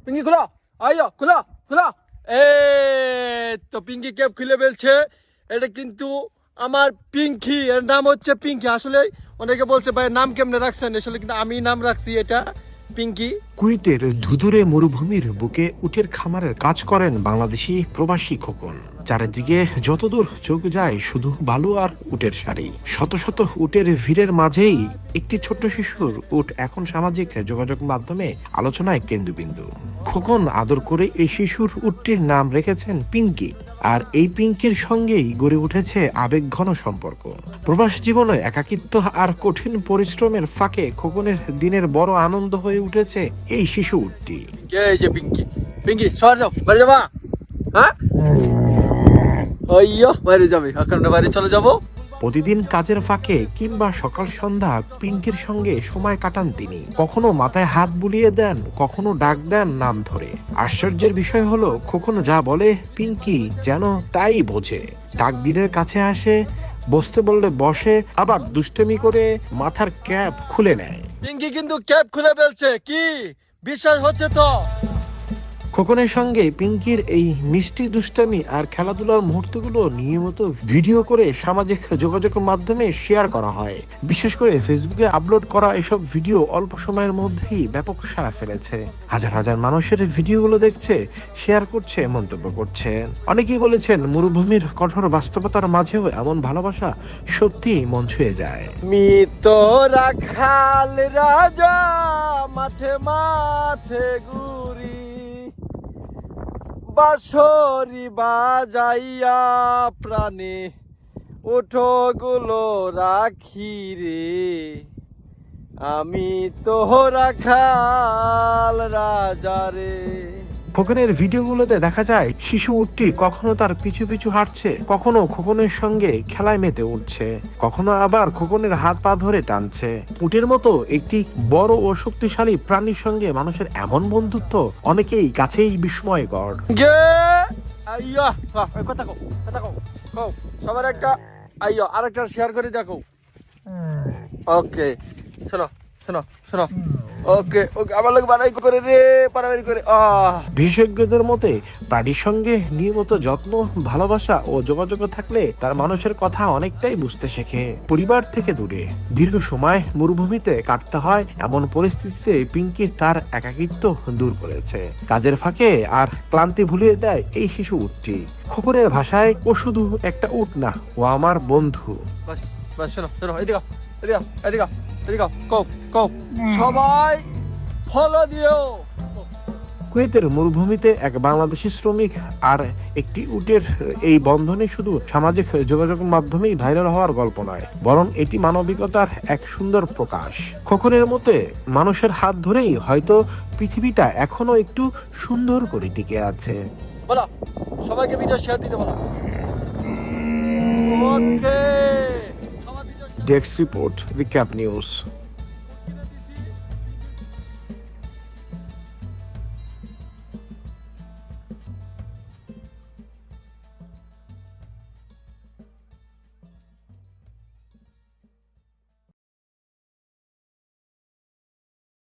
পিঙ্কি খোলা, আইয়ো খোলা খোলা। তো পিঙ্কি ক্যাপ খুলে ফেলছে। এটা কিন্তু আমার পিঙ্কি, এর নাম হচ্ছে পিঙ্কি। আসলে অনেকে বলছে ভাই নাম কেমনে রাখছেন, আসলে কিন্তু আমি নাম রাখছি এটা পিঙ্কি। কুয়েতের ধুধুরে মরুভূমির বুকে উটের খামারের কাজ করেন বাংলাদেশি প্রবাসী খোকন। চারিদিকে যতদূর চোখ যায় শুধু বালু আর উটের সারি। শত শত উটের ভিড়ের মাঝেই একটি ছোট্ট শিশুর উট এখন সামাজিক যোগাযোগ মাধ্যমে আলোচনায় কেন্দ্রবিন্দু। খোকন আদর করে এই শিশুর উটটির নাম রেখেছেন পিঙ্কি। আর এই পিঙ্কির সঙ্গেই গড়ে উঠেছে আবেগঘন সম্পর্ক। প্রবাস জীবনে একাকিত্ব আর কঠিন পরিশ্রমের ফাঁকে খোকনের দিনের বড় আনন্দ হয়ে উঠেছে এই শিশু উটটি। এই যে পিঙ্কি, পিঙ্কি সর যাও, বাইরে যাবা? হ্যাঁ আইয়ো বাইরে যাবে, এখন বাইরে চলে যাবো। প্রতিদিন কাজের ফাঁকে কিংবা সকাল সন্ধ্যা পিঙ্কির সঙ্গে সময় কাটান তিনি। কখনো মাথায় হাত বুলিয়ে দেন, কখনো ডাক দেন নাম ধরে। আশ্চর্যের বিষয় হলো খোকন যা বলে পিঙ্কি যেন তাই বোঝে। ডাক দিনের কাছে আসে, বসতে বললে বসে, আবার দুষ্টুমি করে মাথার ক্যাপ খুলে নেয়। পিঙ্কি কিন্তু ক্যাপ খুলে ফেলছে, কি বিশ্বাস হচ্ছে তো? খোকনের সঙ্গে পিঙ্কির এই মিষ্টি দুষ্টামি আর খেলাধুলার মুহূর্তগুলো নিয়মিত ভিডিও করে সামাজিক যোগাযোগের মাধ্যমে শেয়ার করা হয়। বিশেষ করে ফেসবুকে আপলোড করা এসব ভিডিও অল্প সময়ের মধ্যেই ব্যাপক সাড়া ফেলেছে। হাজার হাজার মানুষের ভিডিওগুলো দেখছে, শেয়ার করছে, মন্তব্য করছে। অনেকেই বলেছেন মরুভূমির কঠোর বাস্তবতার মাঝেও এমন ভালোবাসা সত্যিই মন ছুঁয়ে যায়। মৃত রাখাল রাজা মাঠে মাঠে ঘুরি, বাঁশরি বাজাইয়া প্রাণে ওঠো গুলো রাখি রে, আমি তো রাখাল রাজা রে। খোকনের ভিডিওগুলোতে দেখা যায় শিশু উটটি কখনো তার পিছু পিছু হাঁটছে, কখনো খোকনের সঙ্গে খেলায় মেতে উঠছে, কখনো আবার খোকনের হাত পা ধরে টানছে। উটের মতো একটি বড় ও শক্তিশালী প্রাণীর সঙ্গে মানুষের এমন বন্ধুত্ব অনেকেই কাছেই বিস্ময়কর। আইয়া কথা কও, কথা কও, কও সবার একটা আইয়া আরেকটা শেয়ার করে দেখো। ওকে শোনো শোনো শোনো, ওকে ওকে আমার লোক বাড়াই করে রে, পারাবাড়ি করে। বিশেষজ্ঞদের মতে প্রাণীর সঙ্গে নিয়মিত যত্ন, ভালোবাসা ও যোগাযোগ থাকলে তার মানুষের কথা অনেকটাই বুঝতে শেখে। পরিবার থেকে দূরে দীর্ঘ সময় মরুভূমিতে কাটতে হয়, এমন পরিস্থিতিতে পিঙ্কি তার একাকিত্ব দূর করেছে। কাজের ফাঁকে আর ক্লান্তি ভুলিয়ে দেয় এই শিশু উটটি। খোকনের ভাষায় ও শুধু একটা উট না, ও আমার বন্ধু। বাস বাস শোনো শোনো, এদিকে এদিকে এদিকে এদিকে, কও কও সবাই ফলো দিও। কুয়েতের মরুভূমিতে এক বাংলাদেশি শ্রমিক আর একটি উটের এই বন্ধনে শুধু সামাজিক যোগাযোগ মাধ্যমেই ভাইরাল হওয়ার গল্প নয়, বরং এটি মানবিকতার এক সুন্দর প্রকাশ। খোকনের মতে মানুষের হাত ধরেই হয়তো পৃথিবীটা এখনো একটু সুন্দর করে টিকে আছে। বলো সবাইকে ভিডিও শেয়ার দিতে বলো। ওকে ডেস্ক রিপোর্ট, রিক্যাপ নিউজ।